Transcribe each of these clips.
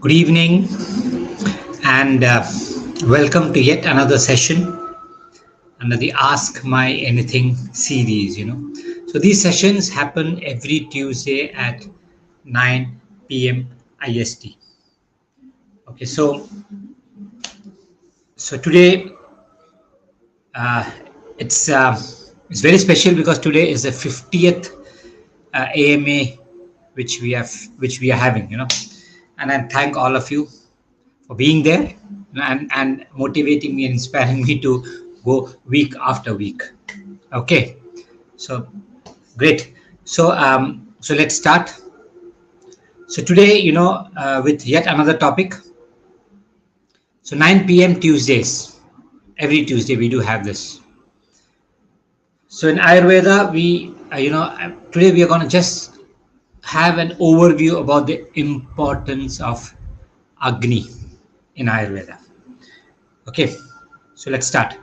Good evening and welcome to yet another session under the Ask My Anything series. So these sessions happen every Tuesday at 9 p.m. IST. Okay, so today uh, it's very special because today is the 50th AMA which we are having. And I thank all of you for being there and motivating me and inspiring me to go week after week. Okay, so great. So let's start. So today, with yet another topic. So 9 p.m. Tuesdays, every Tuesday we do have this. So in Ayurveda, today we are going to just have an overview about the importance of Agni in Ayurveda. Okay, so let's start.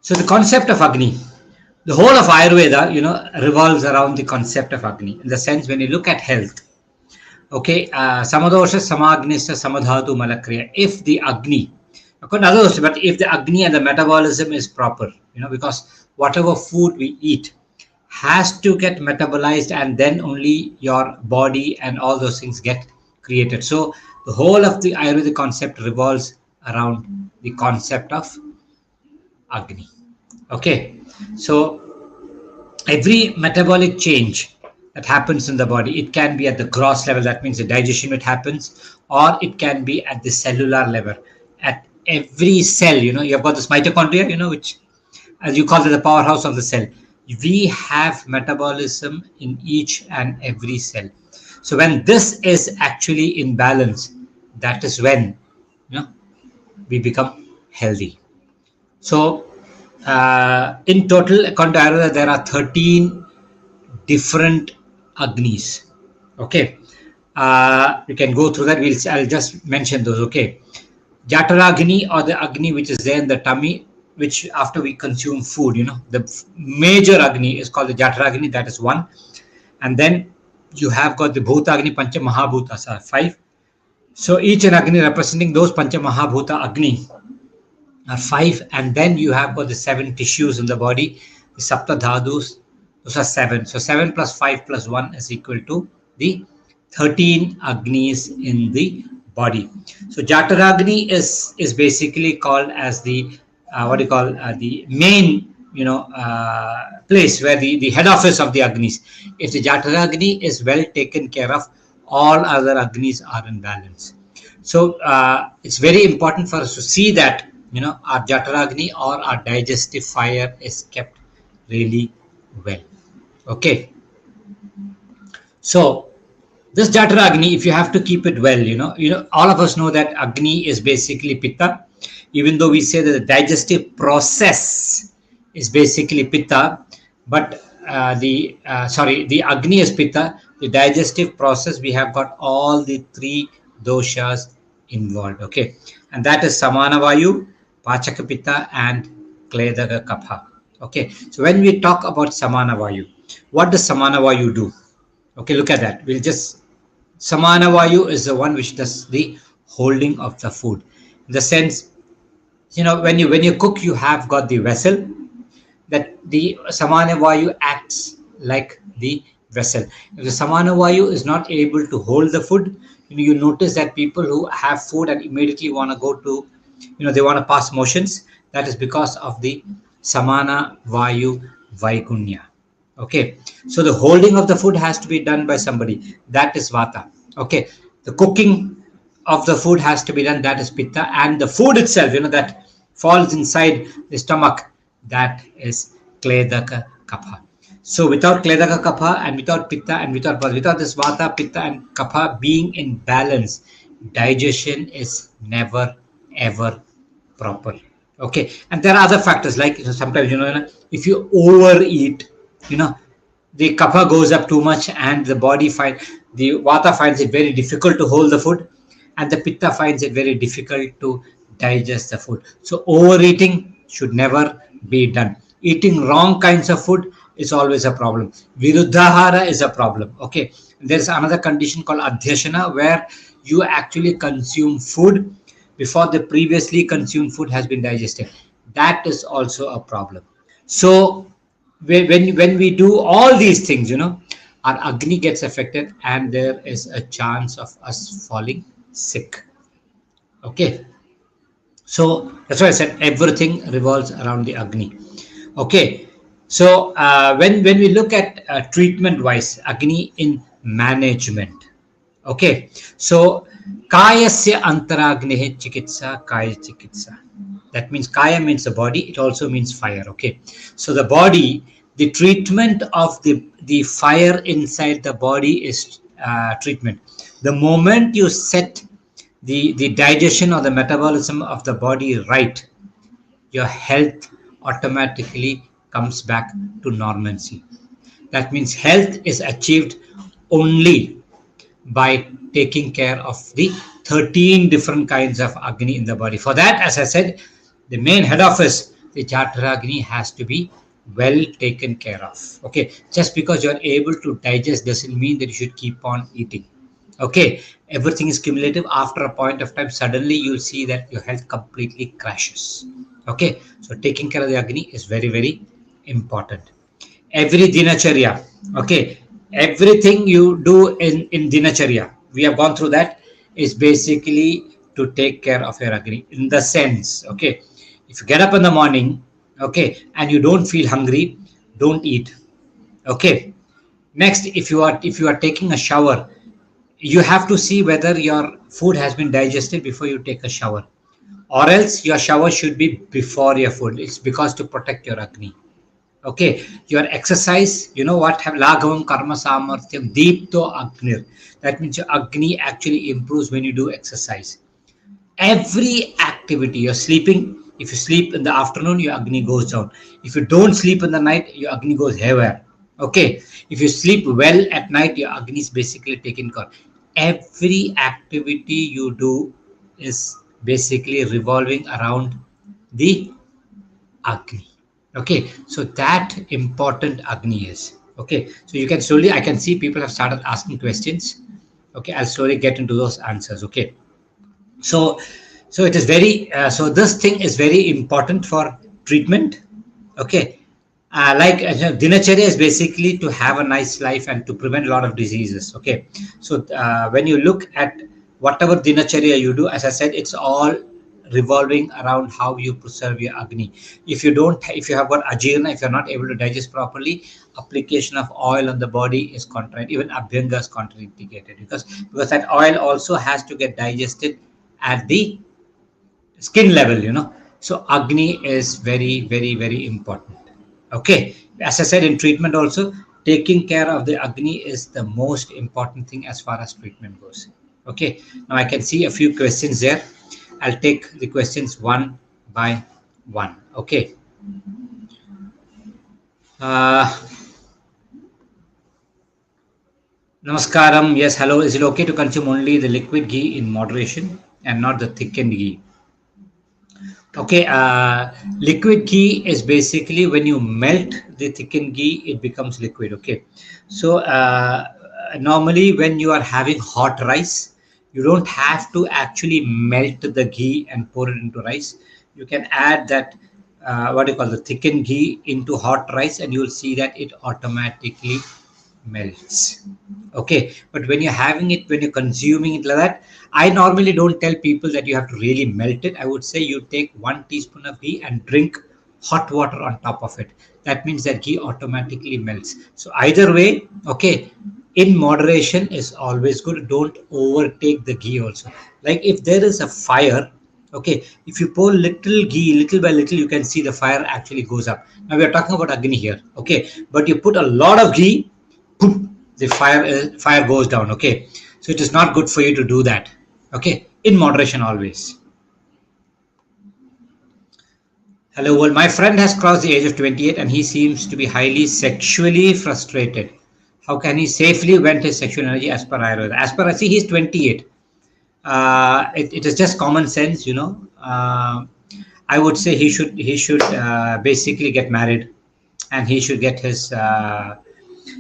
So the concept of Agni, the whole of Ayurveda, revolves around the concept of Agni. In the sense, when you look at health, okay, samadosha samagnista samadhatu malakriya. If the Agni, but if the Agni and the metabolism is proper, because whatever food we eat has to get metabolized, and then only your body and all those things get created. So the whole of the Ayurvedic concept revolves around the concept of Agni. Okay, so every metabolic change that happens in the body, it can be at the gross level, that means the digestion it happens, or it can be at the cellular level. At every cell, you've got this mitochondria, which, as you call it, the powerhouse of the cell. We have metabolism in each and every cell. So when this is actually in balance, that is when we become healthy. So in total, according to Ayurveda, there are 13 different Agnis. Okay, you can go through that. I'll just mention those. Okay, Jataragni, or the Agni which is there in the tummy, which after we consume food, the major Agni is called the Jataragni. That is one. And then you have got the Bhutagni, Pancha Mahabhutas are 5. So each an Agni representing those Pancha Mahabhuta Agni are 5. And then you have got the 7 tissues in the body, the Sapta Dhadus, those are 7. So 7 plus 5 plus 1 is equal to the 13 Agnis in the body. So Jataragni is basically called as the the main place where the head office of the Agnis. If the Jataragni is well taken care of, all other Agnis are in balance. So it's very important for us to see that our Jataragni or our digestive fire is kept really well. Okay, so this Jataragni, if you have to keep it well, all of us know that Agni is basically Pitta. Even though we say that the digestive process is basically Pitta, but the Agni is Pitta. The digestive process, we have got all the 3 doshas involved. Okay, and that is Samana Vayu, Pachaka Pitta, and Kledaka Kapha. Okay, so when we talk about Samana Vayu, what does Samana Vayu do? Okay, look at that. Samana Vayu is the one which does the holding of the food. In the sense, when you cook, you have got the vessel, that the Samana Vayu acts like the vessel. If the Samana Vayu is not able to hold the food, you notice that people who have food and immediately want to go to, they want to pass motions. That is because of the Samana Vayu Vaigunya. Okay, so the holding of the food has to be done by somebody. That is Vata. Okay, the cooking of the food has to be done. That is Pitta. And the food itself, that falls inside the stomach, that is Kledaka Kapha. So without Kledaka Kapha and without Pitta and without this Vata, Pitta and Kapha being in balance, digestion is never ever proper. Okay, and there are other factors like sometimes if you overeat, the kapha goes up too much, and the vata finds it very difficult to hold the food, and the pitta finds it very difficult to digest the food. So overeating should never be done. Eating wrong kinds of food is always a problem. Viruddhahara is a problem. Okay, there's another condition called adhyasana, where you actually consume food before the previously consumed food has been digested. That is also a problem. So when we do all these things, our Agni gets affected, and there is a chance of us falling sick. Okay, so that's why I said everything revolves around the Agni. Okay, so when we look at treatment wise, Agni in management. Okay, so kayasya antaragnehe chikitsa kaya chikitsa. That means kaya means the body. It also means fire. Okay, so the body, the treatment of the fire inside the body is treatment. The moment you set the digestion or the metabolism of the body right, your health automatically comes back to normalcy. That means health is achieved only by taking care of the 13 different kinds of Agni in the body. For that, as I said, the main head office, the Jatragni, has to be well taken care of. Okay, just because you are able to digest doesn't mean that you should keep on eating. Okay, everything is cumulative. After a point of time, suddenly you'll see that your health completely crashes. Okay, so taking care of the Agni is very, very important. Every dinacharya, okay, everything you do in dinacharya, we have gone through that, is basically to take care of your Agni. In the sense, okay, if you get up in the morning, okay, and you don't feel hungry, don't eat. Okay, next, if you are taking a shower, you have to see whether your food has been digested before you take a shower, or else your shower should be before your food. It's because to protect your Agni. Okay, your exercise, you know what have laghavam karma samarthyam deepto agnir. That means your Agni actually improves when you do exercise. Every activity, you're sleeping, if you sleep in the afternoon, your Agni goes down. If you don't sleep in the night, your Agni goes haywire. Okay, if you sleep well at night, your Agni is basically taken care. Every activity you do is basically revolving around the Agni. Okay, so that important Agni is. Okay, so you can slowly, I can see people have started asking questions. Okay, I'll slowly get into those answers. Okay, so it is very so this thing is very important for treatment. Okay, dinacharya is basically to have a nice life and to prevent a lot of diseases. Okay, so when you look at whatever dinacharya you do, as I said, it's all revolving around how you preserve your Agni. If you have got ajirna, if you're not able to digest properly, application of oil on the body is contraindicated. Even abhyanga is contraindicated, because that oil also has to get digested at the skin level, so Agni is very, very, very important. Okay, as I said, in treatment also, taking care of the Agni is the most important thing as far as treatment goes. Okay, now I can see a few questions there. I'll take the questions one by one. Okay, namaskaram. Yes, hello. Is it okay to consume only the liquid ghee in moderation and not the thickened ghee? Okay, liquid ghee is basically when you melt the thickened ghee, it becomes liquid. Okay, so normally when you are having hot rice, you don't have to actually melt the ghee and pour it into rice. You can add that what do you call the thickened ghee into hot rice, and you'll see that it automatically melts. Okay, but when you're having it, when you're consuming it like that, I normally don't tell people that you have to really melt it. I would say you take 1 teaspoon of ghee and drink hot water on top of it. That means that ghee automatically melts. So either way, okay, in moderation is always good. Don't overtake the ghee also. Like if there is a fire, okay, if you pour little ghee, little by little, you can see the fire actually goes up. Now we are talking about Agni here, okay, but you put a lot of ghee, boom, the fire goes down. Okay, so it is not good for you to do that. Okay, in moderation always. Hello, well, my friend has crossed the age of 28 and he seems to be highly sexually frustrated. How can he safely vent his sexual energy as per Ayurveda? As per I see, he's 28. It is just common sense, I would say he should basically get married and he should get his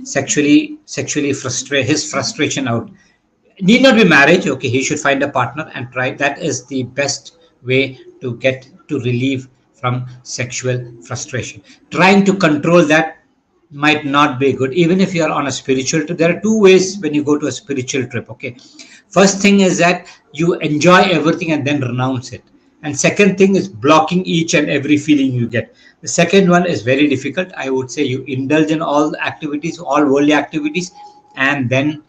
sexually frustrate his frustration out. Need not be marriage. Okay, he should find a partner and try. That is the best way to get to relieve from sexual frustration. Trying to control that might not be good. Even if you are on a spiritual trip, there are two ways when you go to a spiritual trip. Okay, first thing is that you enjoy everything and then renounce it, and second thing is blocking each and every feeling you get. The second one is very difficult. I would say you indulge in all activities, all worldly activities, and then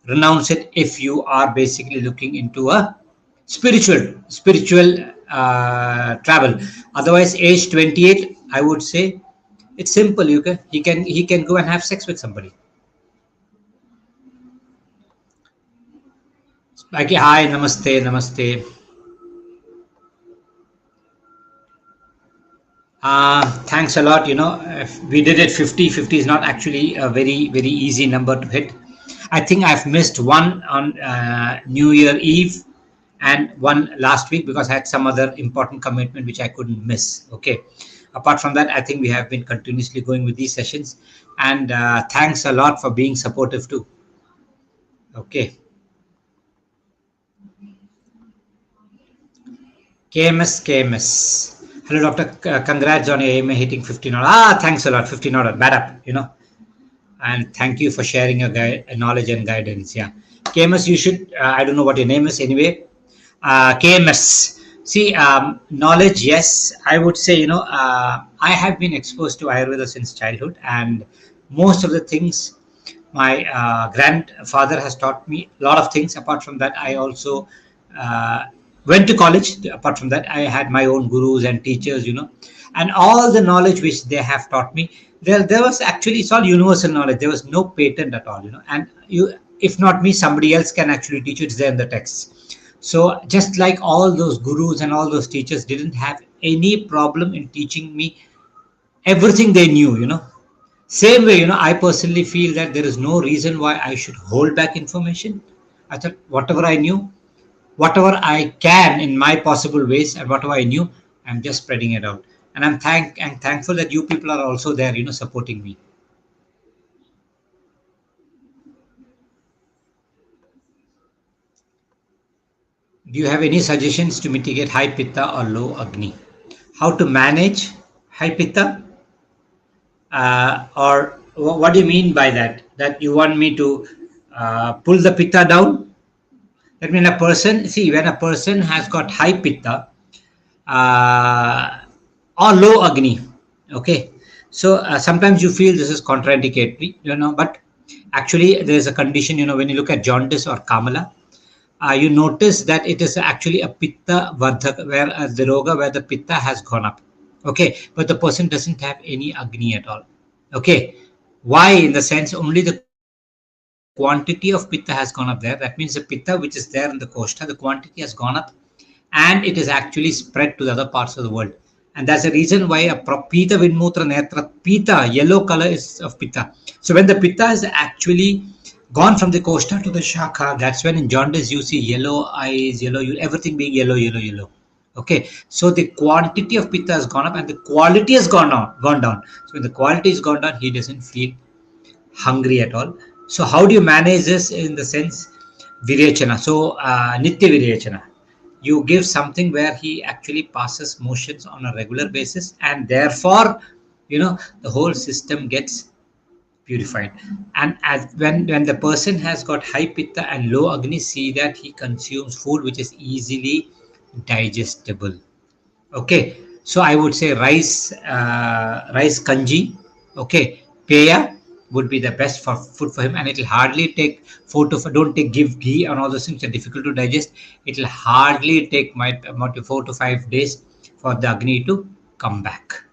renounce it if you are basically looking into a spiritual travel. Otherwise, age 28, I would say it's simple. He can go and have sex with somebody. Like, hi, namaste, namaste. Thanks a lot. If we did it 50, 50 is not actually a very, very easy number to hit. I think I've missed one on New Year Eve and one last week because I had some other important commitment which I couldn't miss. Okay. Apart from that, I think we have been continuously going with these sessions. And thanks a lot for being supportive too. Okay. KMS. Hello, doctor. Congrats on your AMA hitting 15 order. Thanks a lot. 15 order. Bad up. And thank you for sharing your knowledge and guidance. Yeah. KMS, you should, I don't know what your name is anyway. KMS. See, knowledge, yes. I would say, I have been exposed to Ayurveda since childhood, and most of the things my grandfather has taught me a lot of things. Apart from that, I also went to college. Apart from that, I had my own gurus and teachers, and all the knowledge which they have taught me, there was actually, it's all universal knowledge. There was no patent at all, and if not me, somebody else can actually teach you. It's there in the texts. So just like all those gurus and all those teachers didn't have any problem in teaching me everything they knew. Same way, I personally feel that there is no reason why I should hold back information. I thought whatever I knew, whatever I can in my possible ways, and whatever I knew, I'm just spreading it out. And I'm thankful that you people are also there, supporting me. Do you have any suggestions to mitigate high pitta or low Agni? How to manage high pitta? Or what do you mean by that? That you want me to pull the pitta down? That means when a person has got high pitta or low Agni, okay. So sometimes you feel this is contraindicatory, but actually there is a condition, when you look at jaundice or Kamala, you notice that it is actually a pitta vardhaka, where the roga, where the pitta has gone up, okay, but the person doesn't have any Agni at all, okay. Why? In the sense, only the quantity of pitta has gone up there. That means the pitta which is there in the koshta, the quantity has gone up, and it is actually spread to the other parts of the world. And that's the reason why a pita vinmutra netra, pita, yellow color is of pitta. So when the pitta is actually gone from the koshta to the shakha, that's when in jaundice you see yellow eyes, everything being yellow. Okay, so the quantity of pitta has gone up and the quality has gone down. So when the quality is gone down, he doesn't feel hungry at all. So how do you manage this? In the sense, virechana. So nitya virechana. You give something where he actually passes motions on a regular basis, and therefore, the whole system gets purified. And when the person has got high pitta and low Agni, see that he consumes food which is easily digestible. Okay, so I would say rice kanji, okay, peya would be the best for food for him, and it will hardly take don't give ghee and all those things are difficult to digest. It will hardly take 4 to 5 days for the Agni to come back.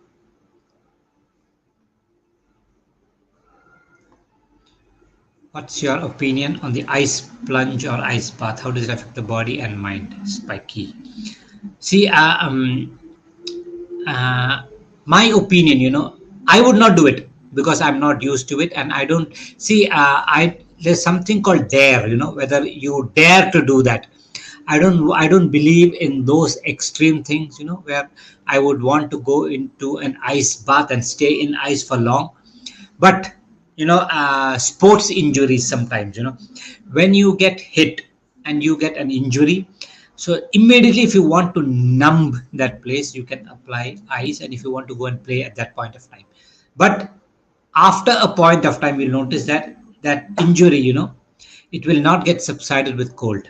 What's your opinion on the ice plunge or ice bath? How does it affect the body and mind? Spiky. See, my opinion, I would not do it because I'm not used to it, and I don't see. There's something called dare. Whether you dare to do that. I don't believe in those extreme things, where I would want to go into an ice bath and stay in ice for long. But sports injuries sometimes, when you get hit and you get an injury, so immediately if you want to numb that place, you can apply ice, and if you want to go and play at that point of time. But after a point of time, you'll notice that that injury, it will not get subsided with cold.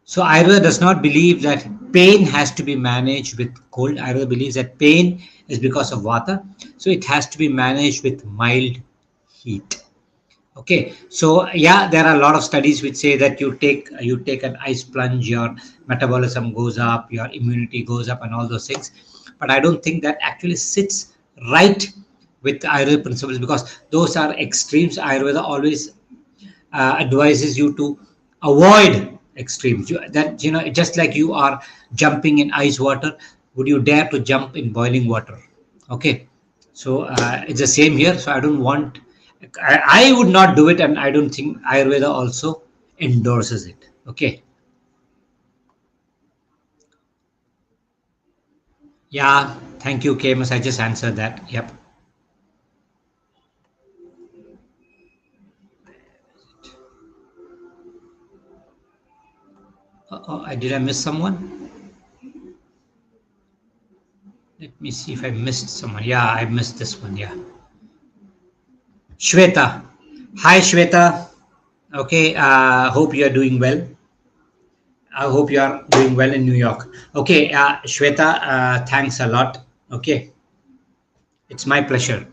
So Ayurveda does not believe that pain has to be managed with cold. Ayurveda believes that pain is because of vata, so it has to be managed with mild heat. Okay, so yeah, there are a lot of studies which say that you take an ice plunge, your metabolism goes up, your immunity goes up, and all those things. But I don't think that actually sits right with Ayurveda principles, because those are extremes. Ayurveda always advises you to avoid extremes. Just like you are jumping in ice water, would you dare to jump in boiling water? Okay, so it's the same here. So I don't want. I would not do it, and I don't think Ayurveda also endorses it. Okay. Yeah. Thank you, KMS. I just answered that. Yep. Did I miss someone? Let me see if I missed someone. Yeah, I missed this one. Yeah. Shweta. Hi, Shweta. Okay. Hope you are doing well. I hope you are doing well in New York. Okay. Shweta, thanks a lot. Okay. It's my pleasure.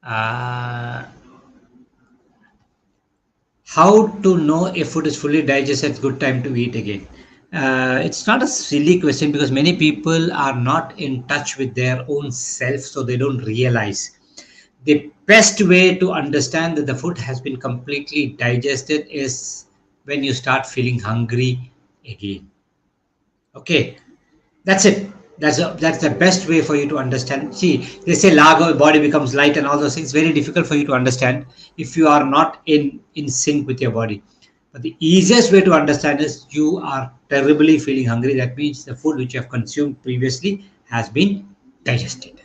Uh, how to know if food is fully digested? Good time to eat again. It's not a silly question, because many people are not in touch with their own self, so they don't realize. The best way to understand that the food has been completely digested is when you start feeling hungry again. Okay, that's it. That's the best way for you to understand. See, they say lago body becomes light and all those things. Very difficult for you to understand if you are not in sync with your body. But the easiest way to understand is you are terribly feeling hungry. That means the food which you have consumed previously has been digested.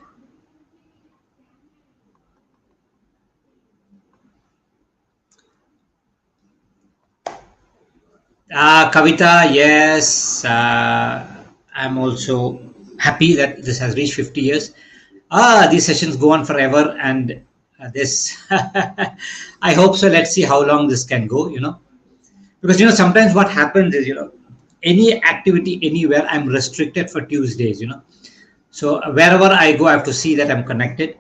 Kavita, yes, I'm also happy that this has reached 50 years. These sessions go on forever, and this, I hope so. Let's see how long this can go, because, sometimes what happens is, any activity anywhere, I'm restricted for Tuesdays, so wherever I go, I have to see that I'm connected,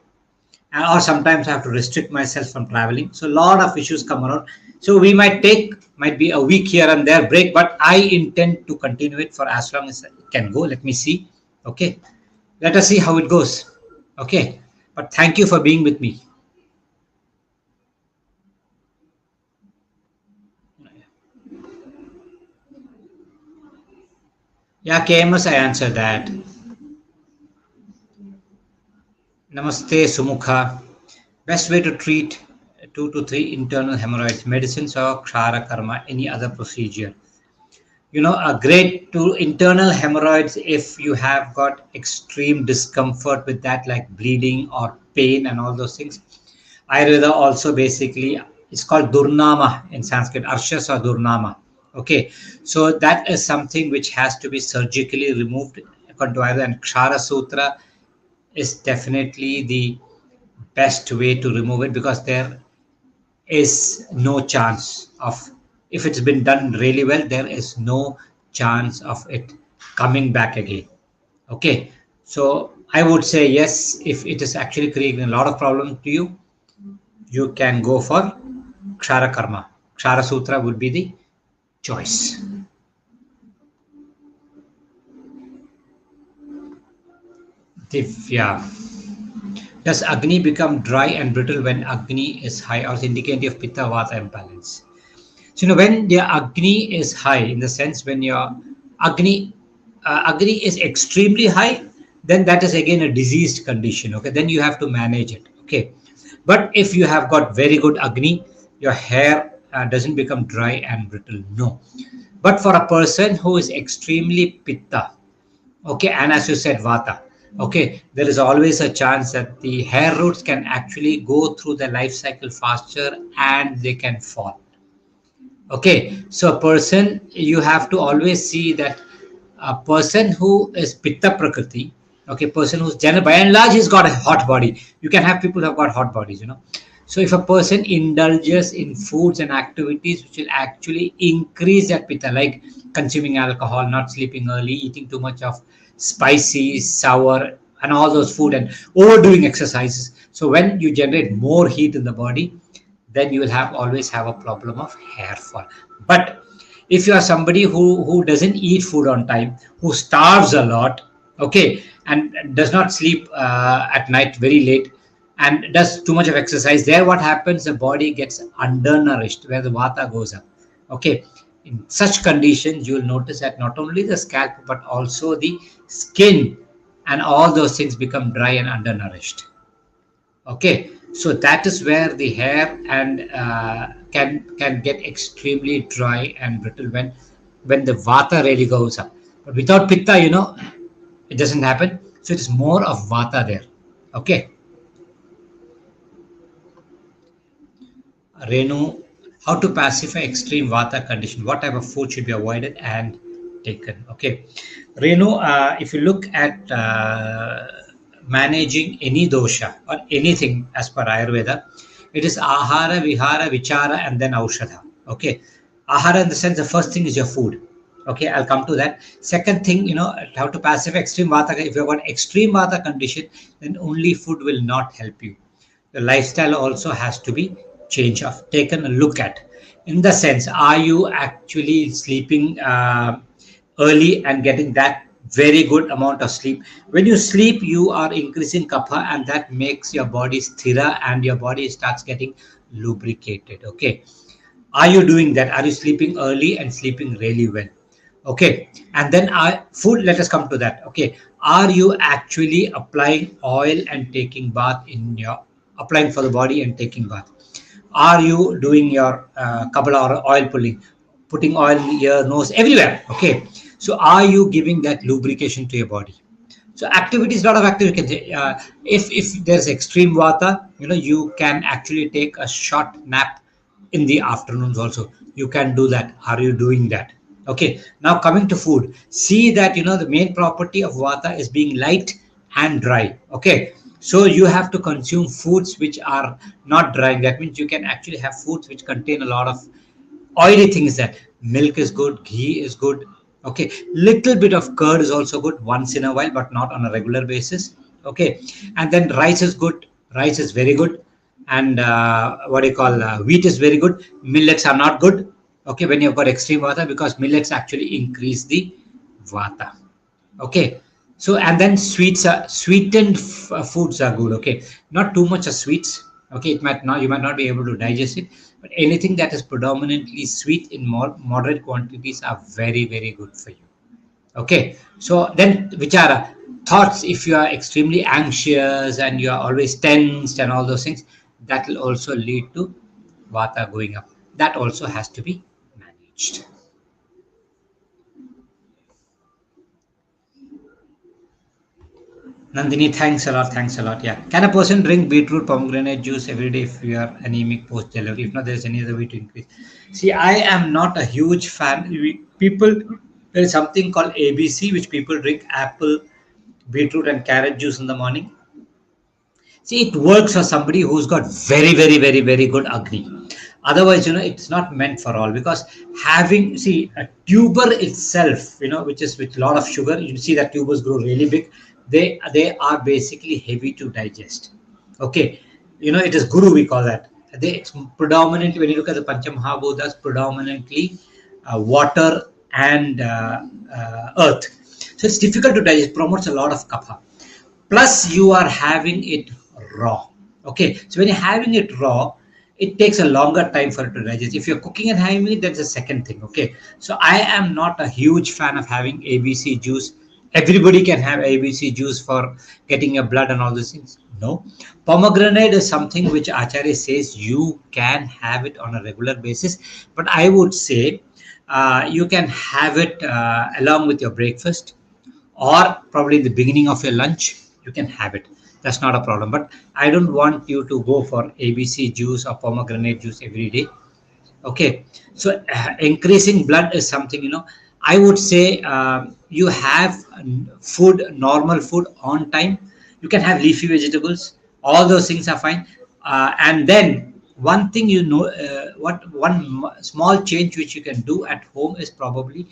or sometimes I have to restrict myself from traveling. So a lot of issues come around. So we might be a week here and there break, but I intend to continue it for as long as it can go. Let me see. Okay, let us see how it goes. Okay, but thank you for being with me. Yeah, KMS, I answered that. Namaste, Sumukha. Best way to treat 2 to 3 internal hemorrhoids: medicines or kshara karma, any other procedure? A great to internal hemorrhoids, if you have got extreme discomfort with that, like bleeding or pain and all those things. Ayurveda also basically, it's called Durnama in Sanskrit, Arshas or Durnama. Okay, so that is something which has to be surgically removed according to Ayurveda, and Kshara Sutra is definitely the best way to remove it, because there is no chance of, if it's been done really well, there is no chance of it coming back again. Okay, so I would say yes, if it is actually creating a lot of problem to you, you can go for kshara karma. Kshara sutra would be the choice. Divya, does Agni become dry and brittle when Agni is high, or is indicative of Pitta Vata imbalance? So, when your Agni is high, in the sense when your Agni Agni is extremely high, then that is again a diseased condition. Okay, then you have to manage it. Okay, but if you have got very good Agni, your hair doesn't become dry and brittle. No. But for a person who is extremely pitta, okay, and as you said, vata, okay, there is always a chance that the hair roots can actually go through the life cycle faster and they can fall. Okay, so a person, you have to always see that a person who is pitta prakriti, okay, person who's general, by and large, he's got a hot body. You can have people who have got hot bodies, you know. So if a person indulges in foods and activities which will actually increase that pitta, like consuming alcohol, not sleeping early, eating too much of spicy, sour, and all those food, and overdoing exercises. So when you generate more heat in the body, then you will have always have a problem of hair fall. But if you are somebody who doesn't eat food on time, who starves a lot, okay, and does not sleep at night very late, and does too much of exercise, there what happens, the body gets undernourished, where the vata goes up. Okay, in such conditions you will notice that not only the scalp but also the skin and all those things become dry and undernourished. Okay, so that is where the hair and can get extremely dry and brittle when the vata really goes up. But without pitta, it doesn't happen. So it is more of vata there. Okay, Renu, how to pacify extreme vata condition? What type of food should be avoided and taken? Okay, Renu, if you look at managing any dosha or anything as per Ayurveda, it is ahara, vihara, vichara, and then aushadha. Okay, ahara in the sense the first thing is your food. Okay, I'll come to that. Second thing, how to pacify extreme vata. If you've got extreme vata condition, then only food will not help you. The lifestyle also has to be changed of taken a look at, in the sense, are you actually sleeping early and getting that very good amount of sleep? When you sleep, you are increasing kapha, and that makes your body sthira and your body starts getting lubricated. Okay, are you doing that? Are you sleeping early and sleeping really well? Okay, and then food, let us come to that. Okay, are you actually applying oil and taking bath in your, applying for the body and taking bath? Are you doing your kabala or oil pulling, putting oil in ear, nose, everywhere? Okay, so are you giving that lubrication to your body? So activities, lot of activity. If there's extreme vata, you can actually take a short nap in the afternoons also. You can do that. Are you doing that? Okay. Now coming to food, see that the main property of vata is being light and dry. Okay. So you have to consume foods which are not drying. That means you can actually have foods which contain a lot of oily things. That milk is good, ghee is good. Okay, little bit of curd is also good once in a while, but not on a regular basis. Okay, and then rice is good. Rice is very good, and what do you call, wheat is very good. Millets are not good. Okay, when you've got extreme vata, because millets actually increase the vata. Okay, so and then sweets are sweetened foods are good. Okay, not too much of sweets. Okay, it might not, you might not be able to digest it, but anything that is predominantly sweet in more moderate quantities are very, very good for you. Okay, so then vichara, thoughts. If you are extremely anxious and you are always tensed and all those things, that will also lead to vata going up. That also has to be managed. Nandini, thanks a lot. Thanks a lot. Yeah. Can a person drink beetroot pomegranate juice every day if you are anemic post delivery? If not, there's any other way to increase. See, I am not a huge fan. People, there is something called ABC, which people drink apple, beetroot, and carrot juice in the morning. See, it works for somebody who's got very, very, very, very good Agni. Otherwise, it's not meant for all, because having, see, a tuber itself, which is with a lot of sugar, you see that tubers grow really big. They are basically heavy to digest. Okay, it is guru, we call that. It's predominantly, when you look at the Panchamahabhutas, predominantly water and earth. So it's difficult to digest, promotes a lot of kapha. Plus you are having it raw. Okay, so when you're having it raw, it takes a longer time for it to digest. If you're cooking and having it, that's a second thing. Okay, so I am not a huge fan of having ABC juice. Everybody can have ABC juice for getting your blood and all those things. No, pomegranate is something which Acharya says you can have it on a regular basis, but I would say You can have it along with your breakfast, or probably in the beginning of your lunch. You can have it. That's not a problem. But I don't want you to go for ABC juice or pomegranate juice every day. Okay, so increasing blood is something, I would say, you have food, normal food on time. You can have leafy vegetables. All those things are fine. And then one thing, what one small change which you can do at home is probably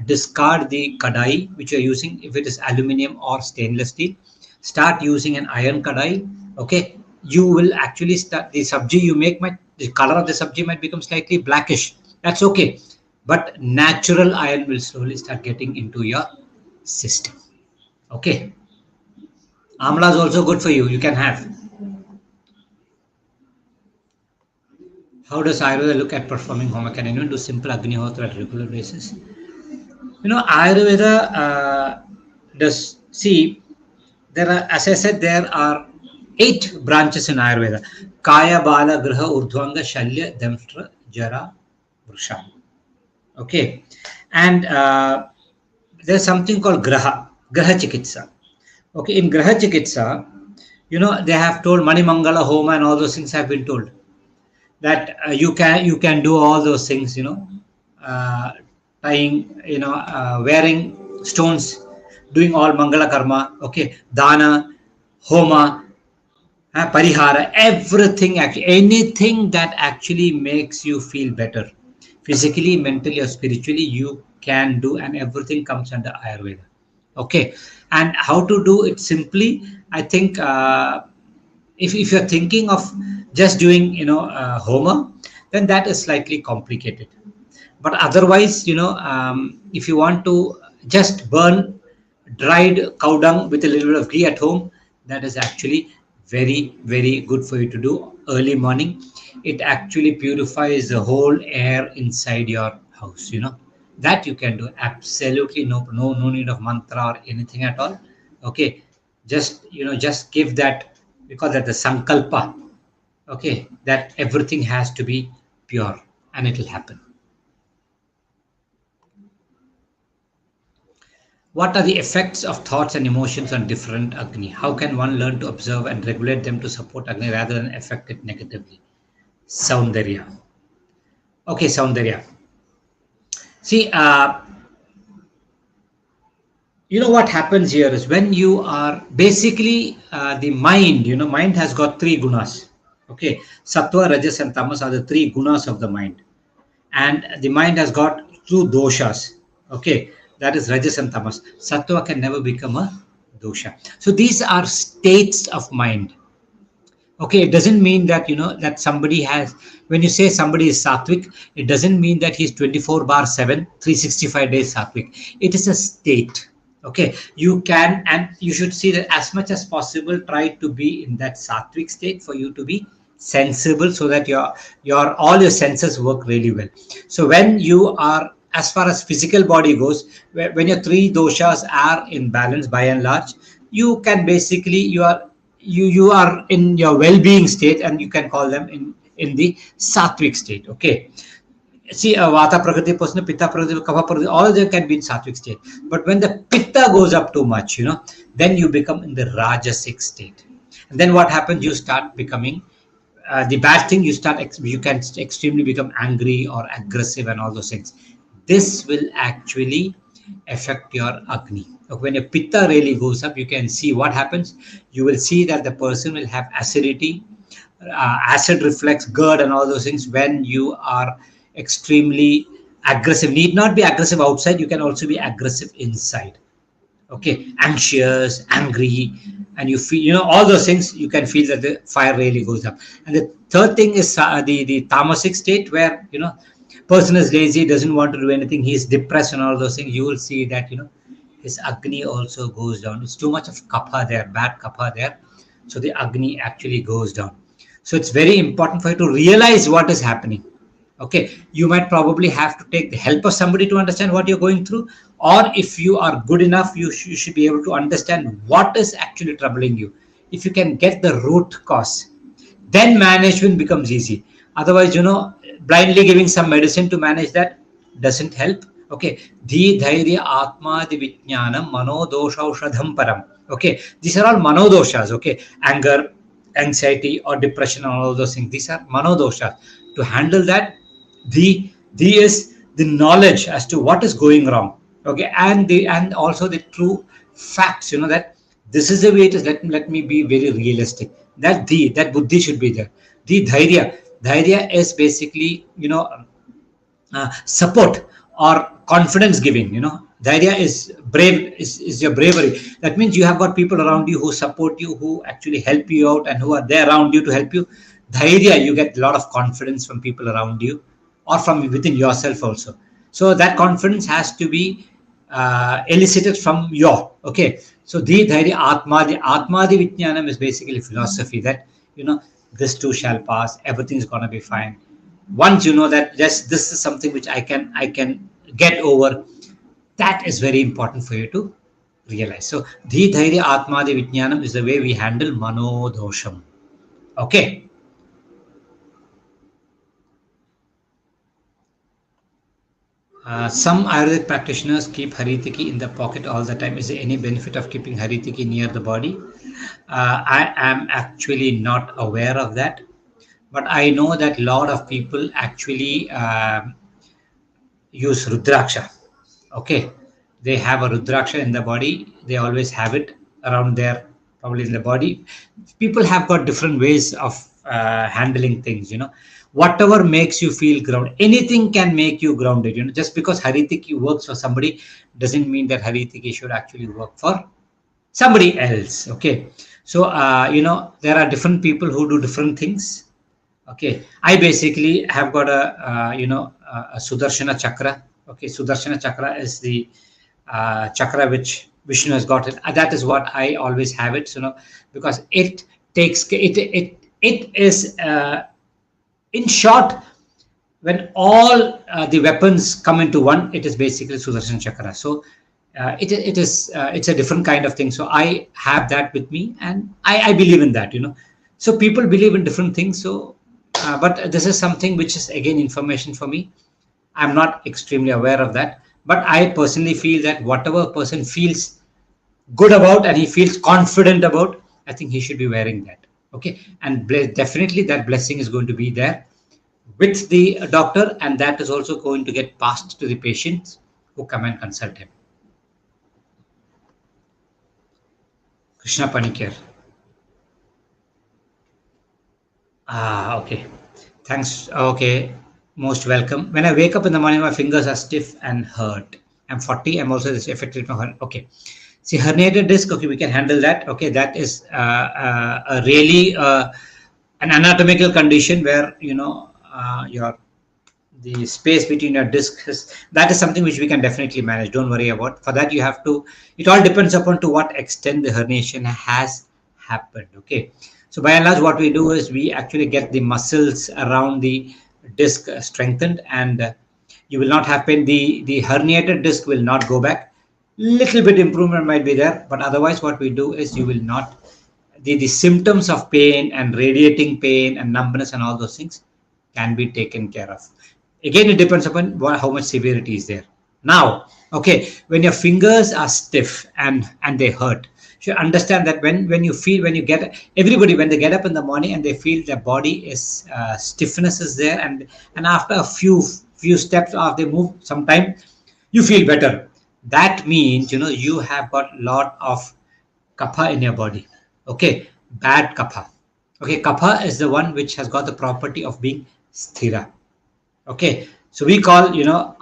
discard the kadai which you're using, if it is aluminum or stainless steel. Start using an iron kadai. Okay, you will actually start, the sabji you make might, the color of the sabji might become slightly blackish. That's okay, but natural iron will slowly start getting into your system. Okay, amla is also good for you. You can have. How does Ayurveda look at performing homa? Can anyone do simple Agni Hotra at regular basis? Ayurveda does see, there are, as I said, there are 8 branches in Ayurveda: Kaya, Bala, Griha, Urdhvanga, Shalya, Damshtra, Jara, Vrusha. Okay, and there's something called Graha Chikitsa. Okay, in Graha Chikitsa, they have told Mani Mangala Homa and all those things have been told that you can do all those things, uh, tying, wearing stones, doing all Mangala Karma. Okay, Dana, Homa, parihara, everything, actually anything that actually makes you feel better physically, mentally, or spiritually, you can do, and everything comes under Ayurveda. Okay, and how to do it simply, I think, if you're thinking of just doing, homa, then that is slightly complicated. But otherwise, if you want to just burn dried cow dung with a little bit of ghee at home, that is actually very, very good for you to do early morning. It actually purifies the whole air inside your house. That you can do. Absolutely no need of mantra or anything at all. Okay, just give that, because that the sankalpa. Okay, that everything has to be pure, and it will happen. What are the effects of thoughts and emotions on different Agni? How can one learn to observe and regulate them to support Agni rather than affect it negatively? Soundarya. Okay, Soundarya. See, what happens here is, when you are basically, the mind has got 3 gunas. Okay, Sattva, Rajas, and Tamas are the 3 gunas of the mind. And the mind has got 2 doshas. Okay, that is Rajas and Tamas. Sattva can never become a dosha. So these are states of mind. Okay, it doesn't mean that, that somebody has, when you say somebody is sattvic, it doesn't mean that he's 24/7, 365 days sattvic. It is a state. Okay, you can, and you should see that as much as possible, try to be in that sattvic state for you to be sensible, so that your all your senses work really well. So when you are, as far as physical body goes, when your 3 doshas are in balance, by and large, you can basically, you are in your well-being state, and you can call them in the sattvic state. Okay, see, a vata prakriti person, pitta prakriti, kapha prakriti, all of them can be in sattvic state. But when the pitta goes up too much, then you become in the rajasic state. And then what happens? You start becoming, the bad thing, you can extremely become angry or aggressive and all those things. This will actually affect your Agni. When your pitta really goes up, you can see what happens. You will see that the person will have acidity, acid reflux, GERD, and all those things. When you are extremely aggressive, need not be aggressive outside, you can also be aggressive inside. Okay, anxious, angry, and you feel, all those things, you can feel that the fire really goes up. And the third thing is the tamasic state, where person is lazy, doesn't want to do anything, he's depressed and all those things. You will see that his Agni also goes down. It's too much of kapha there, bad kapha there, so the Agni actually goes down. So it's very important for you to realize what is happening. Okay, you might probably have to take the help of somebody to understand what you're going through, or if you are good enough, you should be able to understand what is actually troubling you. If you can get the root cause, then management becomes easy. Otherwise, blindly giving some medicine to manage that, doesn't help. Okay, dhi dhairya atma di vijnanam mano dosha aushadham param. Okay, these are all manodoshas. Okay, anger, anxiety, or depression, and all those things. These are manodoshas. To handle that, the is the knowledge as to what is going wrong. Okay, and also the true facts. That this is the way it is. Let me be very realistic. That buddhi should be there. The dhairya is basically support or confidence giving. The idea is is your bravery. That means you have got people around you who support you, who actually help you out, and who are there around you to help you. Dhairya, you get a lot of confidence from people around you or from within yourself also. So that confidence has to be elicited from your. Okay, so the dhairya atmadi vijnanam is basically philosophy that this too shall pass, everything is going to be fine. Once you know that, yes, this is something which I can get over, that is very important for you to realize. So dhi dhairya atmadi vijnanam is the way we handle manodosham. Okay. Some Ayurvedic practitioners keep haritiki in the pocket all the time. Is there any benefit of keeping haritiki near the body? I am actually not aware of that, but I know that a lot of people actually use rudraksha. Okay, they have a rudraksha in the body. They always have it around there, probably in the body. People have got different ways of handling things. Whatever makes you feel grounded, anything can make you grounded. Just because haritiki works for somebody doesn't mean that haritiki should actually work for somebody else. Okay, so there are different people who do different things. Okay, I basically have got a Sudarshana chakra. Okay, Sudarshana chakra is the chakra which Vishnu has got it. That is what I always have it. Because it takes it is in short, when all the weapons come into one, it is basically Sudarshan chakra. So it's a different kind of thing. So I have that with me, and I believe in that. So people believe in different things. So but this is something which is again information for me. I'm not extremely aware of that, but I personally feel that whatever a person feels good about and he feels confident about, I think he should be wearing that. Okay, and definitely that blessing is going to be there with the doctor, and that is also going to get passed to the patients who come and consult him. Krishna Panikar. Okay. Thanks. Okay. Most welcome. When I wake up in the morning, my fingers are stiff and hurt. I'm 40. I'm also affected from her. Okay. See, herniated disc. Okay, we can handle that. Okay, that is a really an anatomical condition where your the space between your discs, that is something which we can definitely manage. Don't worry about. For that, you have to. It all depends upon to what extent the herniation has happened. Okay. So by and large, what we do is we actually get the muscles around the disc strengthened, and you will not have pain. The herniated disc will not go back. Little bit improvement might be there, but otherwise, what we do is you will not. The symptoms of pain and radiating pain and numbness and all those things can be taken care of. Again, it depends upon how much severity is there. Now, okay, when your fingers are stiff and they hurt, you understand that when you get everybody, when they get up in the morning and they feel their body is stiffness is there, and after a few steps after they move sometime, you feel better. That means you have got lot of kapha in your body. Okay, bad kapha. Okay, kapha is the one which has got the property of being sthira. Okay, so we call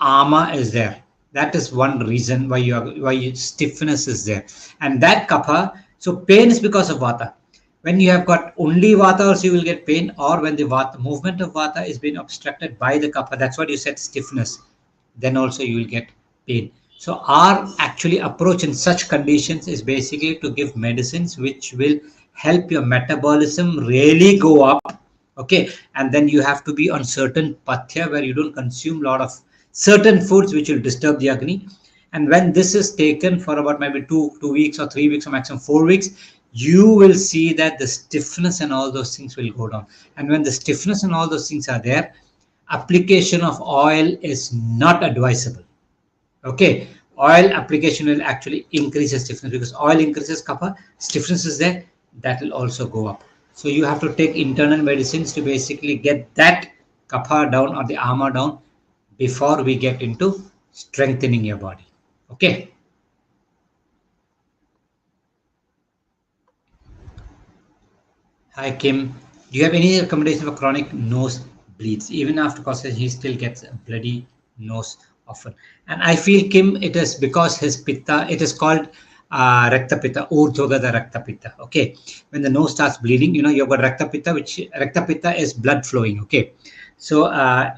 ama is there. That is one reason why stiffness is there, and that kapha. So pain is because of vata. When you have got only vata, also you will get pain, or when the vata movement of vata is being obstructed by the kapha. That's what you said, stiffness. Then also you will get pain. So our actually approach in such conditions is basically to give medicines which will help your metabolism really go up. Okay, and then you have to be on certain pathya where you don't consume a lot of certain foods which will disturb the Agni. And when this is taken for about maybe 2 weeks or 3 weeks or maximum 4 weeks, you will see that the stiffness and all those things will go down. And when the stiffness and all those things are there, application of oil is not advisable. Okay, oil application will actually increase the stiffness, because oil increases kapha, stiffness is there, that will also go up. So you have to take internal medicines to basically get that kapha down or the ama down before we get into strengthening your body. Okay. Hi Kim, do you have any recommendation for chronic nose bleeds? Even after causation, he still gets a bloody nose often. And I feel Kim, it is because his pitta, it is called Rakta Pitta, Urdhvagada Rakta Pitta. Okay, when the nose starts bleeding, you've got Rakta Pitta, which Rakta Pitta is blood flowing. Okay, so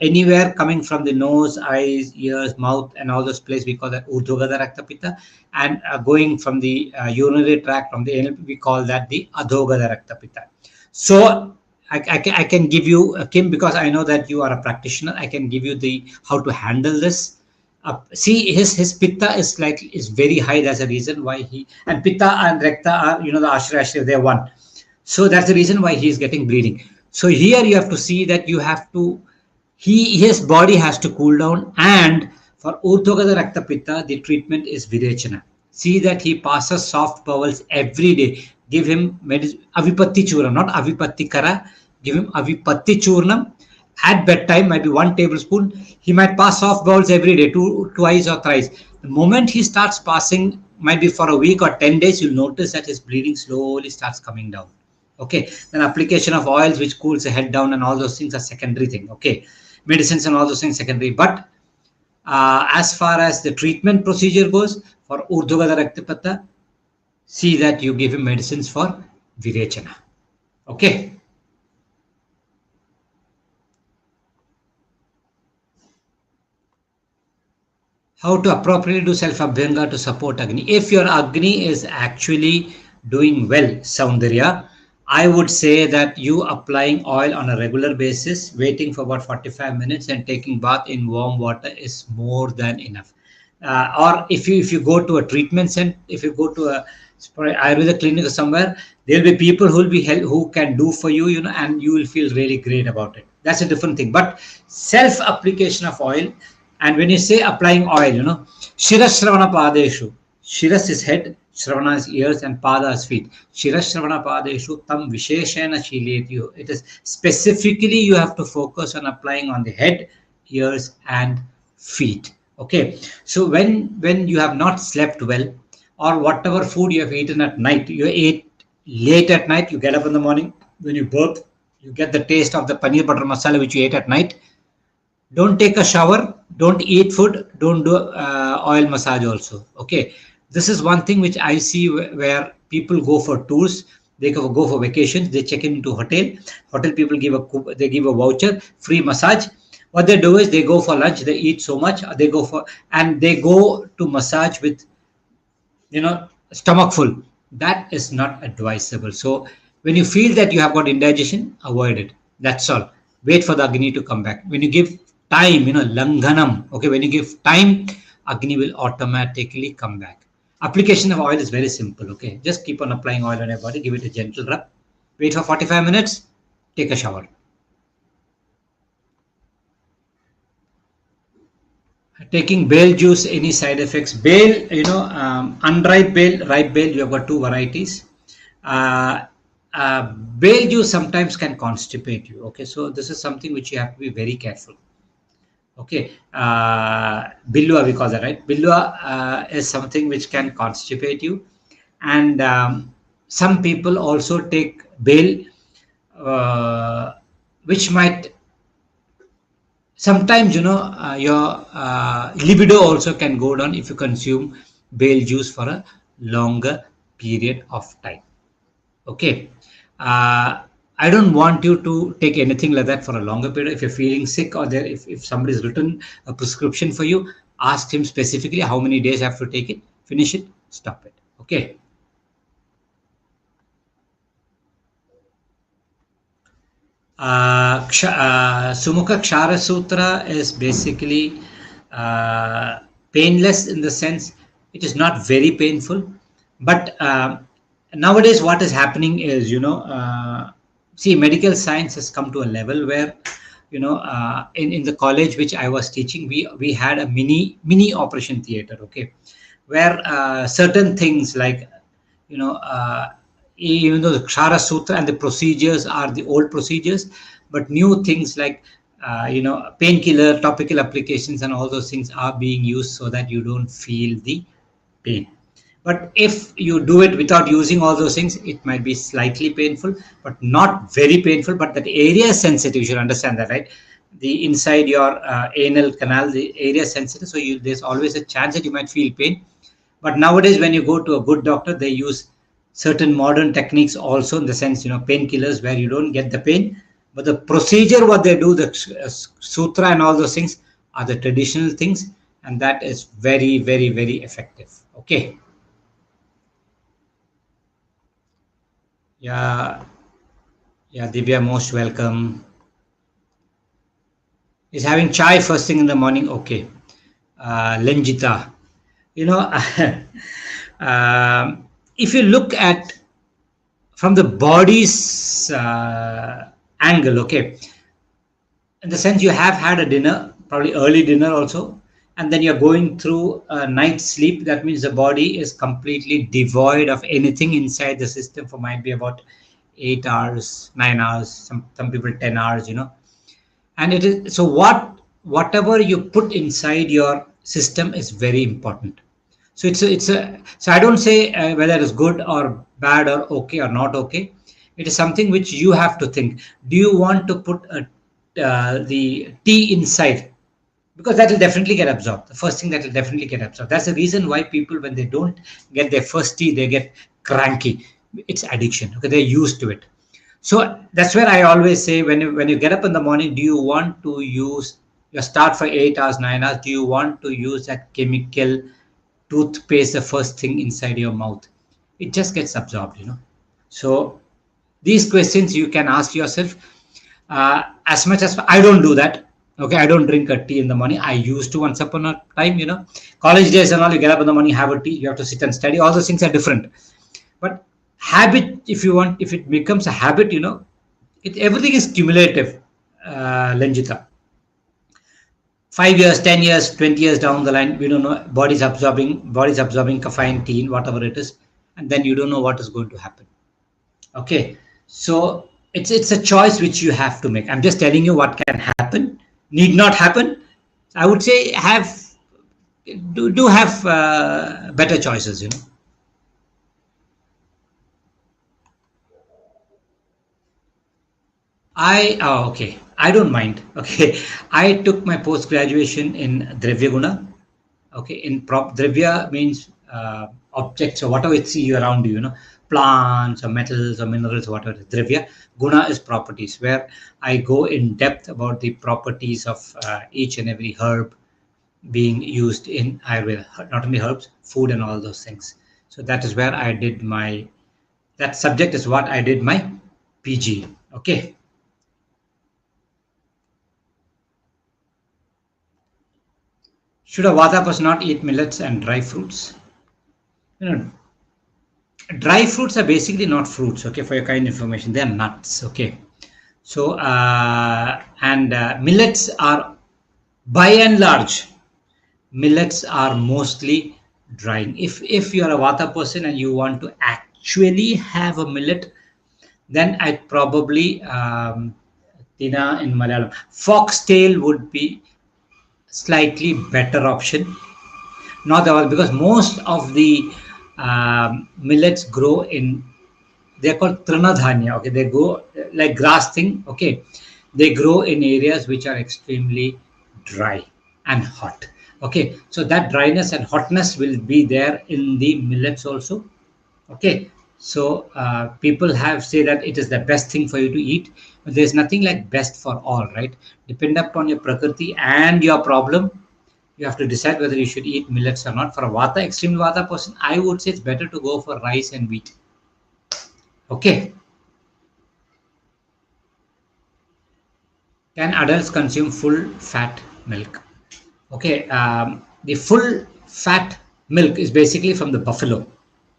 anywhere coming from the nose, eyes, ears, mouth, and all those places, we call that Urdhvagada Rakta Pitta. And going from the urinary tract, from the anal, we call that the Adhogada Rakta Pitta. So I can give you, Kim, because I know that you are a practitioner. I can give you the how to handle this. See, his pitta is very high. That's the reason why he, and pitta and recta are, the ashra, they're one. So that's the reason why he is getting bleeding. So here you have to see that you have to, his body has to cool down. And for Urdhvagada Rakta Pitta, the treatment is Virechana. See that he passes soft bowels every day. Give him Avipatti Churnam, not Avipatti Kara. Give him Avipatti Churnam. At bedtime, maybe 1 tablespoon. He might pass soft bowels every day, twice or thrice. The moment he starts passing, might be for a week or 10 days, you'll notice that his bleeding slowly starts coming down. Okay, then application of oils which cools the head down and all those things are secondary thing. Okay, medicines and all those things secondary. But as far as the treatment procedure goes, for Urdhvagada Rakta Pitta, see that you give him medicines for Virechana. Okay. How to appropriately do self-abhyanga to support Agni. If your Agni is actually doing well, Saundarya, I would say that you applying oil on a regular basis, waiting for about 45 minutes and taking bath in warm water is more than enough. Or if you go to a treatment center, if you go to a Ayurveda clinic or somewhere, there'll be people who can do for you, and you will feel really great about it. That's a different thing. But self-application of oil, and when you say applying oil, Shiras Shravana Padeshu, Shiras is head, Shravana is ears, and Pada is feet. Shiras Shravana Padeshu Tam Visheshana Shiletyu. It is specifically you have to focus on applying on the head, ears, and feet. Okay. So when you have not slept well, or whatever food you have eaten at night, you ate late at night, you get up in the morning, when you burp, you get the taste of the paneer butter masala which you ate at night. Don't take a shower, don't eat food, don't do oil massage also. Okay, this is one thing which I see where people go for tours, they go for vacations, they check into hotel people give a voucher, free massage. What they do is they go for lunch, they eat so much, they go to massage with stomach full. That is not advisable. So when you feel that you have got indigestion, avoid it. That's all. Wait for the Agni to come back. When you give time, langhanam. Okay, when you give time, Agni will automatically come back. Application of oil is very simple. Okay, just keep on applying oil on your body. Give it a gentle rub. Wait for 45 minutes. Take a shower. Taking bale juice, any side effects? Bale, unripe bale, ripe bale, you have got two varieties. Bale juice sometimes can constipate you. Okay, so this is something which you have to be very careful. Okay, Billua, we call that, right? Billua is something which can constipate you. And some people also take bale, which might, sometimes, your libido also can go down if you consume bale juice for a longer period of time. Okay. I don't want you to take anything like that for a longer period. If you're feeling sick, or if somebody's written a prescription for you, ask him specifically how many days I have to take it, finish it, stop it. Okay. Sumukha Kshara Sutra is basically painless in the sense it is not very painful. But nowadays what is happening is, see, medical science has come to a level where in the college which I was teaching, we had a mini operation theater, okay, where certain things like, you know, even though the Kshara Sutra and the procedures are the old procedures, but new things like, painkiller, topical applications, and all those things are being used so that you don't feel the pain. But if you do it without using all those things, it might be slightly painful, but not very painful. But that area is sensitive. You should understand that, right? The inside your anal canal, the area is sensitive, so there's always a chance that you might feel pain. But nowadays, when you go to a good doctor, they use certain modern techniques also, in the sense, painkillers, where you don't get the pain. But the procedure, what they do, the sutra and all those things, are the traditional things, and that is very, very, very effective. Okay. Yeah, yeah, Divya, most welcome. Is having chai first thing in the morning. Okay. Lenjita, you know, if you look at from the body's angle, okay, in the sense you have had a dinner, probably early dinner also, and then you're going through a night's sleep. That means the body is completely devoid of anything inside the system for might be about 8 hours, 9 hours, some people 10 hours, and it is so whatever you put inside your system is very important. So so I don't say whether it's good or bad or okay or not okay. It is something which you have to think. Do you want to put the tea inside? Because that will definitely get absorbed. The first thing that will definitely get absorbed. That's the reason why people, when they don't get their first tea, they get cranky. It's addiction. Okay, they're used to it. So that's where I always say, when you get up in the morning, do you want to use your start for 8 hours, 9 hours? Do you want to use that chemical toothpaste the first thing inside your mouth? It just gets absorbed. So these questions you can ask yourself. As much as I don't do that. Okay, I don't drink a tea in the morning. I used to once upon a time, college days and all. You get up in the morning, have a tea. You have to sit and study. All those things are different. But habit, if you want, if it becomes a habit, everything is cumulative. Lenjita, 5 years, 10 years, 20 years down the line, we don't know. Body's absorbing caffeine, tea, whatever it is, and then you don't know what is going to happen. Okay, so it's a choice which you have to make. I'm just telling you what can happen, need not happen. I would say do have better choices. Okay. I don't mind. Okay, I took my post graduation in Dravya Guna. Okay, in prop Dravya means objects or whatever you see around you. Plants or metals or minerals, whatever. Dravya Guna is properties, where I go in depth about the properties of each and every herb being used in Ayurveda. Not only herbs, food, and all those things. So that is where I did my that subject is what I did my PG. Okay. Should a Vata person not eat millets and dry fruits? You know, Dry fruits are basically not fruits. Okay, for your kind information, they are nuts. Okay, so and millets are, by and large, millets are mostly drying. If you are a Vata person and you want to actually have a millet, then I'd probably Tina in Malayalam, foxtail would be slightly better option. Not all, because most of the millets grow in, they're called trinadhanya. Okay, they go like grass thing. Okay, they grow in areas which are extremely dry and hot. Okay, so that dryness and hotness will be there in the millets also. Okay, so people have say that it is the best thing for you to eat, but there's nothing like best for all, right? Depend upon your prakriti and your problem. You have to decide whether you should eat millets or not. For a Vata, extreme Vata person, I would say it's better to go for rice and wheat. Okay. Can adults consume full fat milk? Okay. The full fat milk is basically from the buffalo,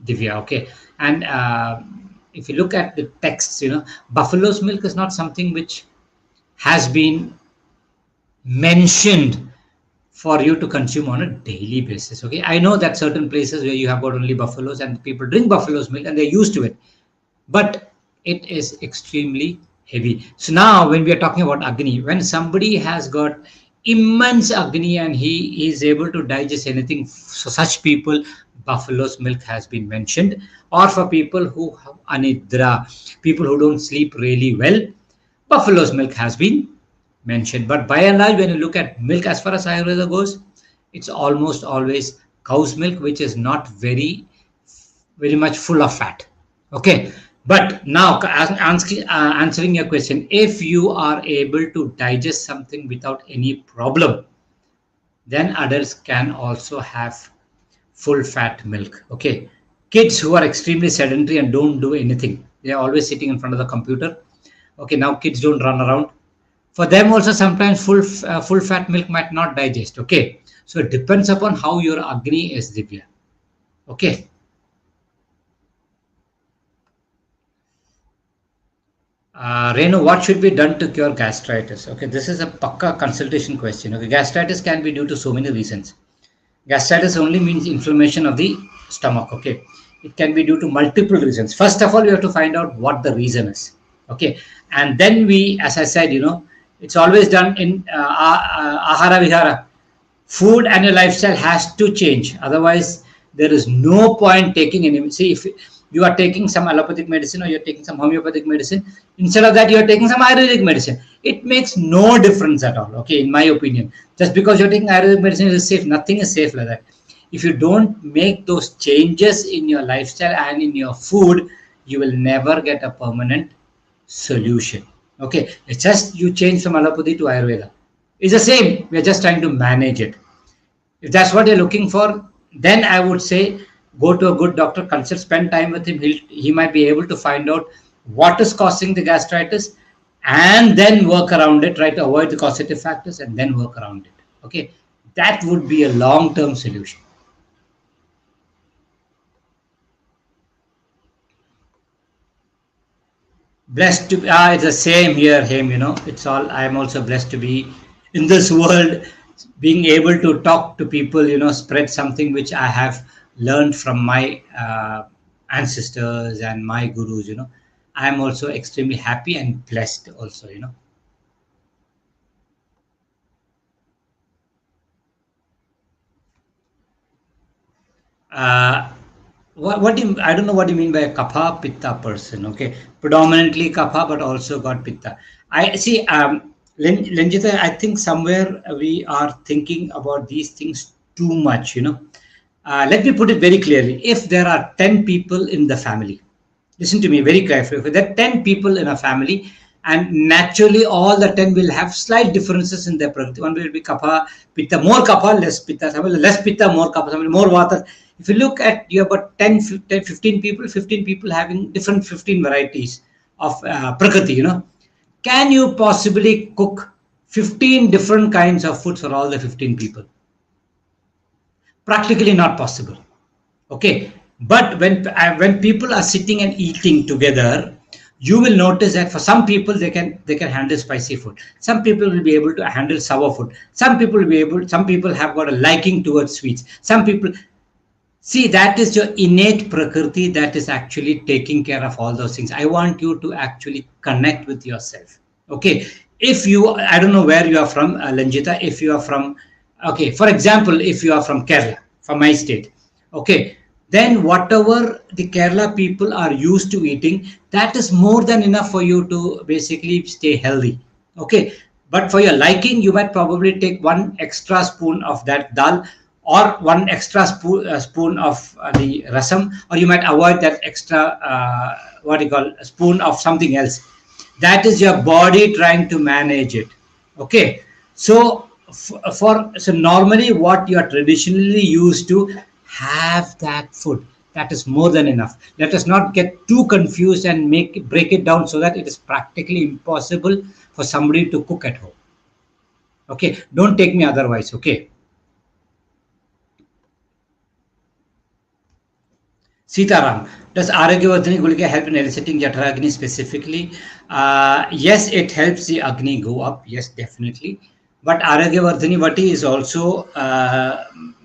Divya. Okay. And if you look at the texts, buffalo's milk is not something which has been mentioned for you to consume on a daily basis. Okay, I know that certain places where you have got only buffaloes and people drink buffalo's milk and they're used to it, but it is extremely heavy. So now when we are talking about Agni, when somebody has got immense Agni and he is able to digest anything, so such people, buffalo's milk has been mentioned. Or for people who have anidra, people who don't sleep really well, buffalo's milk has been mentioned. But by and large, when you look at milk as far as Ayurveda goes, it's almost always cow's milk, which is not very much full of fat. Okay. But now, answering your question, if you are able to digest something without any problem, then adults can also have full fat milk. Okay. Kids who are extremely sedentary and don't do anything, they are always sitting in front of the computer. Okay. Now, kids don't run around. For them also, sometimes full fat milk might not digest. Okay. So, it depends upon how your Agni is, Divya. Okay. Renu, what should be done to cure gastritis? Okay, this is a pakka consultation question. Okay, gastritis can be due to so many reasons. Gastritis only means inflammation of the stomach. Okay, it can be due to multiple reasons. First of all, we have to find out what the reason is. Okay, and then we, as I said, it's always done in ahara vihara. Food and your lifestyle has to change. Otherwise, there is no point taking any. See, if you are taking some allopathic medicine or you're taking some homeopathic medicine, instead of that, you're taking some Ayurvedic medicine. It makes no difference at all. Okay, in my opinion, just because you're taking Ayurvedic medicine is safe. Nothing is safe like that. If you don't make those changes in your lifestyle and in your food, you will never get a permanent solution. Okay, it's just you change from allopathy to Ayurveda. It's the same. We're just trying to manage it. If that's what you're looking for, then I would say go to a good doctor, consult, spend time with him. He might be able to find out what is causing the gastritis and then work around it. Try to avoid the causative factors and then work around it. Okay, that would be a long term solution. Blessed to it's the same here, him, it's all. I'm also blessed to be in this world, being able to talk to people, spread something which I have learned from my ancestors and my gurus. I'm also extremely happy and blessed also. uh, what do you, I don't know what you mean by a kapha pitta person. Okay, predominantly kapha, but also got pitta. I see. Lenjita, I think somewhere we are thinking about these things too much. Let me put it very clearly. If there are 10 people in the family, listen to me very carefully. If there are 10 people in a family, and naturally all the 10 will have slight differences in their prakriti. One will be kapha, pitta, more kapha, less pitta, some will less pitta, more kapha, some will more vata. If you look at, you have about 15 people, 15 people having different 15 varieties of prakriti, Can you possibly cook 15 different kinds of food for all the 15 people? Practically not possible. Okay, but when people are sitting and eating together, you will notice that for some people they can handle spicy food. Some people will be able to handle sour food. Some people have got a liking towards sweets. Some people, see, that is your innate prakriti that is actually taking care of all those things. I want you to actually connect with yourself. Okay, if you, I don't know where you are from, Lanjita. If you are from, okay, for example, if you are from Kerala, from my state, okay, then whatever the Kerala people are used to eating, that is more than enough for you to basically stay healthy. Okay, but for your liking, you might probably take one extra spoon of that dal, or one extra spoon of the rasam, or you might avoid that extra what you call a spoon of something else. That is your body trying to manage it. Okay, so so normally what you are traditionally used to, have that food, that is more than enough. Let us not get too confused and break it down so that it is practically impossible for somebody to cook at home. Okay, don't take me otherwise. Okay. Sitaram, does Aragyavardhani Gulika help in eliciting Jatra Agni specifically? Yes, it helps the Agni go up. Yes, definitely. But Aragyavardhani Vati is also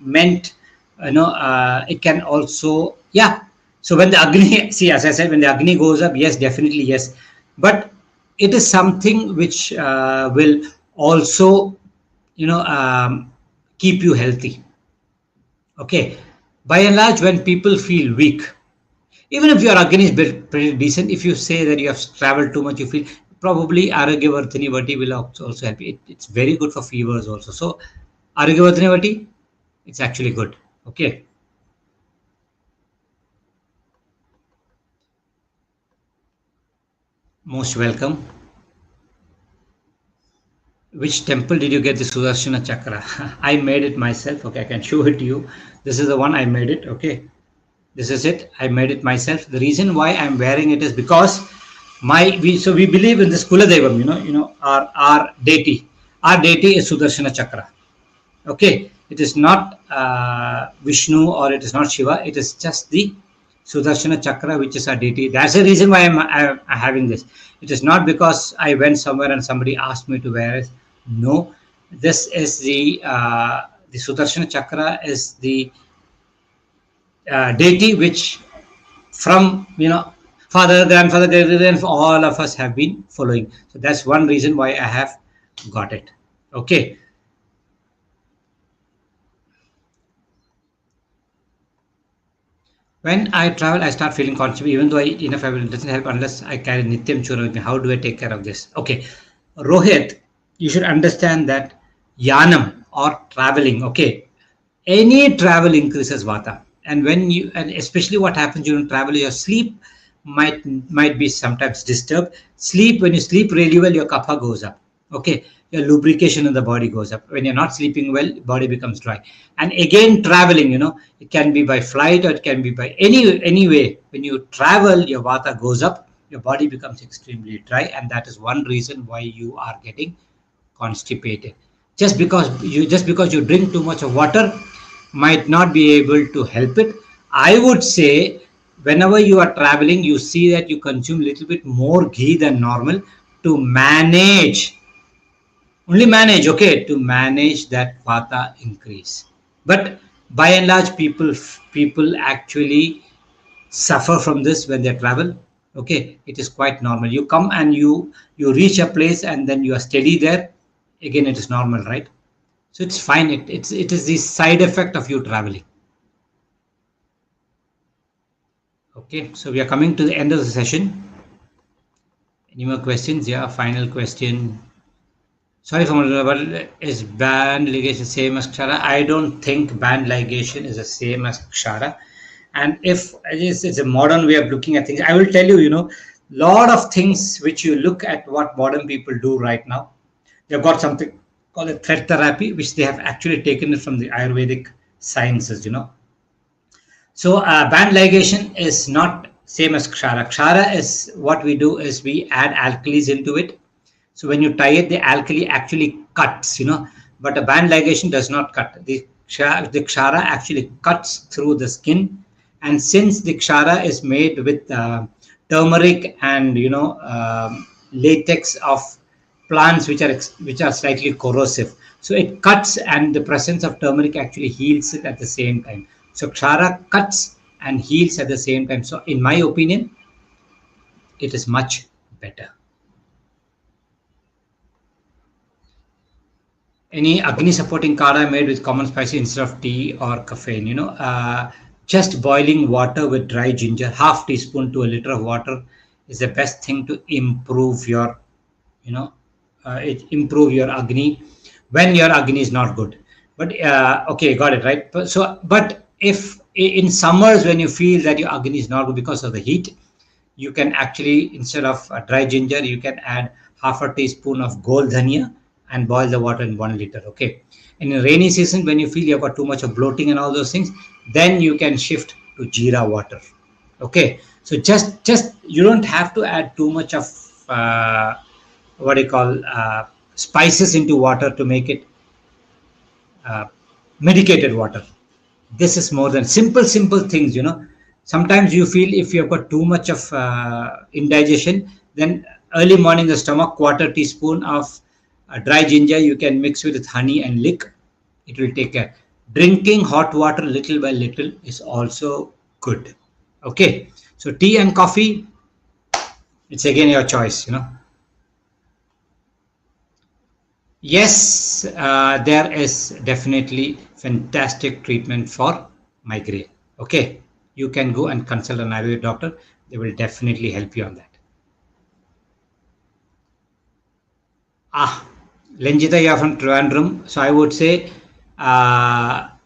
meant, it can also, yeah. So when the Agni, see, as I said, when the Agni goes up, yes, definitely, yes. But it is something which will also, you know, keep you healthy. Okay. By and large, when people feel weak, even if your Agni is pretty decent, if you say that you have traveled too much, you feel probably Aragyavarthini Vati will also help you. It's very good for fevers also. So Aragyavarthini Vati, it's actually good. Okay, most welcome. Which temple did you get the Sudarshana Chakra? I made it myself. Okay, I can show it to you. This is the one I made it. Okay, this is it. I made it myself. The reason why I'm wearing it is because we believe in this Kula Devam. Our deity. Our deity is Sudarshana Chakra. Okay, it is not Vishnu or it is not Shiva. It is just the Sudarshana Chakra, which is our deity. That's the reason why I'm having this. It is not because I went somewhere and somebody asked me to wear it. No, this is the Sudarshana Chakra is the deity which from father, grandfather, great all of us have been following. So that's one reason why I have got it. Okay. When I travel, I start feeling constipated, even though I eat enough, it doesn't help unless I carry Nityam Chura with me. How do I take care of this? Okay, Rohit, you should understand that Yanam or traveling, okay, any travel increases Vata. And and especially what happens during travel, your sleep might be sometimes disturbed. When you sleep really well, your kapha goes up. Okay, your lubrication in the body goes up. When you're not sleeping well, body becomes dry. And again, traveling, it can be by flight or it can be by any way. When you travel, your vata goes up, your body becomes extremely dry, and that is one reason why you are getting constipated. Just because you drink too much of water might not be able to help it. I would say whenever you are traveling, you see that you consume a little bit more ghee than normal to manage that vata increase. But by and large, people actually suffer from this when they travel. Okay, it is quite normal. You come and you reach a place and then you are steady there. Again, it is normal, right? So it's fine. It is the side effect of you traveling. Okay, so we are coming to the end of the session. Any more questions? Yeah, final question. Sorry for but is band ligation same as Kshara? I don't think band ligation is the same as Kshara. And if it's a modern way of looking at things, I will tell you, lot of things which you look at what modern people do right now. They've got something called a thread therapy, which they have actually taken it from the Ayurvedic sciences. So band ligation is not same as Kshara. Kshara is what we do is we add alkalis into it. So when you tie it, the alkali actually cuts. But a band ligation does not cut. The kshara actually cuts through the skin. And since the kshara is made with turmeric and latex of plants which are slightly corrosive, so it cuts, and the presence of turmeric actually heals it at the same time. So kshara cuts and heals at the same time. So in my opinion, it is much better. Any Agni supporting kara made with common spices instead of tea or caffeine? Just boiling water with dry ginger, half teaspoon to a liter of water, is the best thing to improve your, improve your Agni when your Agni is not good. But okay, got it right. But if in summers when you feel that your Agni is not good because of the heat, you can actually, instead of dry ginger, you can add half a teaspoon of gold dhania and boil the water in 1 liter. Okay. In a rainy season, when you feel you've got too much of bloating and all those things, then you can shift to jeera water. Okay. So just you don't have to add too much of what do you call spices into water to make it uh, medicated water. This is more than simple things. Sometimes you feel if you've got too much of indigestion, then early morning the stomach, quarter teaspoon of Dry ginger you can mix with honey and lick. It will take care. Drinking hot water little by little is also good. Okay. So tea and coffee, it's again your choice. Yes, there is definitely fantastic treatment for migraine. Okay, you can go and consult an Ayurvedic doctor. They will definitely help you on that. Ah, Lenjita, you are from Trivandrum. So I would say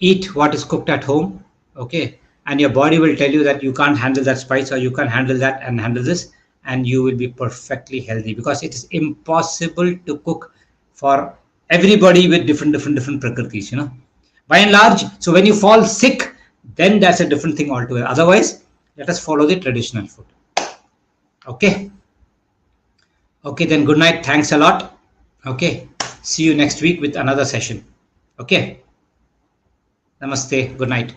eat what is cooked at home. Okay. And your body will tell you that you can't handle that spice or you can't handle that and handle this. And you will be perfectly healthy because it is impossible to cook for everybody with different prakritis. By and large, so when you fall sick, then that's a different thing altogether. Otherwise, let us follow the traditional food. Okay. Okay, then good night. Thanks a lot. Okay. See you next week with another session. Okay. Namaste. Good night.